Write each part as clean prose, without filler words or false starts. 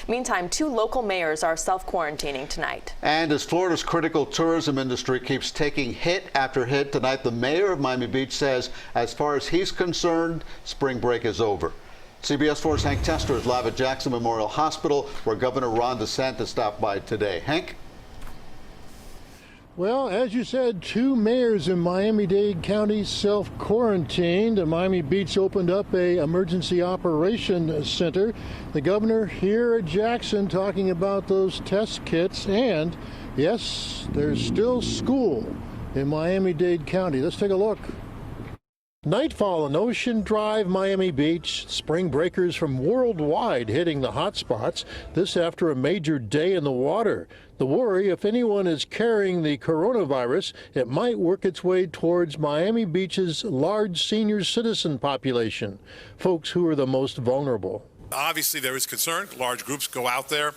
Meantime, 2 local mayors are self-quarantining tonight. And as Florida's critical tourism industry keeps taking hit after hit tonight, the mayor of Miami Beach says as far as he's concerned, spring break is over. CBS 4's Hank Tester is live at Jackson Memorial Hospital, where Governor Ron DeSantis stopped by today. Hank? Well, as you said, 2 mayors in Miami-Dade County self-quarantined. Miami Beach opened up a emergency operation center. The governor here at Jackson talking about those test kits. And yes, there's still school in Miami-Dade County. Let's take a look. Nightfall on Ocean Drive, Miami Beach. Spring breakers from worldwide hitting the hot spots. This after a major day in the water. The worry, if anyone is carrying the coronavirus, it might work its way towards Miami Beach's large senior citizen population, folks who are the most vulnerable. Obviously, there is concern. Large groups go out there.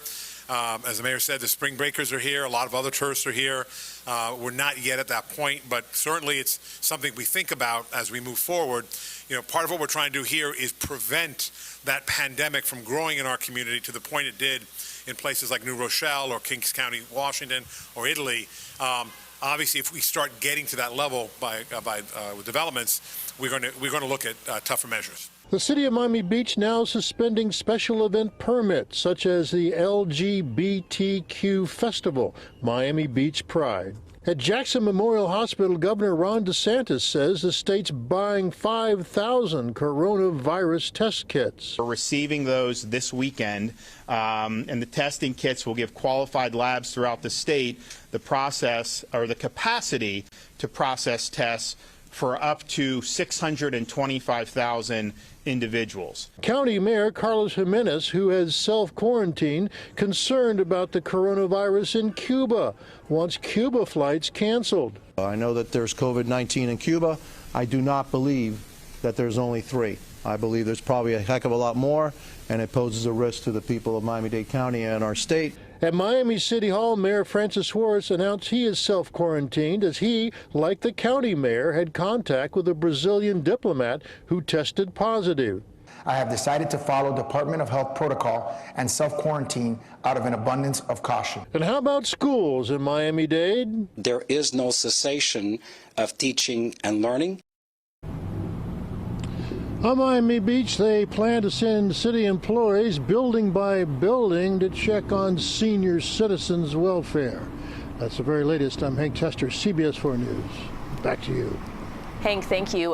As the mayor said, the spring breakers are here. A lot of other tourists are here. We're not yet at that point, but certainly it's something we think about as we move forward. You know, part of what we're trying to do here is prevent that pandemic from growing in our community to the point it did in places like New Rochelle or Kings County, Washington, or Italy. Obviously, if we start getting to that level with developments, we're going to look at tougher measures. The city of Miami Beach now suspending special event permits, such as the LGBTQ Festival, Miami Beach Pride. At Jackson Memorial Hospital, Governor Ron DeSantis says the state's buying 5,000 coronavirus test kits. We're receiving those this weekend, and the testing kits will give qualified labs throughout the state the process or the capacity to process tests for up to 625,000 individuals. County Mayor Carlos Jimenez, who has self-quarantined, concerned about the coronavirus in Cuba, wants Cuba flights canceled. I know that there's COVID-19 in Cuba. I do not believe that there's only 3. I believe there's probably a heck of a lot more, and it poses a risk to the people of Miami-Dade County and our state. At Miami City Hall, Mayor Francis Suarez announced he is self-quarantined as he, like the county mayor, had contact with a Brazilian diplomat who tested positive. I have decided to follow Department of Health protocol and self-quarantine out of an abundance of caution. And how about schools in Miami-Dade? There is no cessation of teaching and learning. On Miami Beach, they plan to send city employees building by building to check on senior citizens' welfare. That's the very latest. I'm Hank Tester, CBS 4 News. Back to you. Hank, thank you.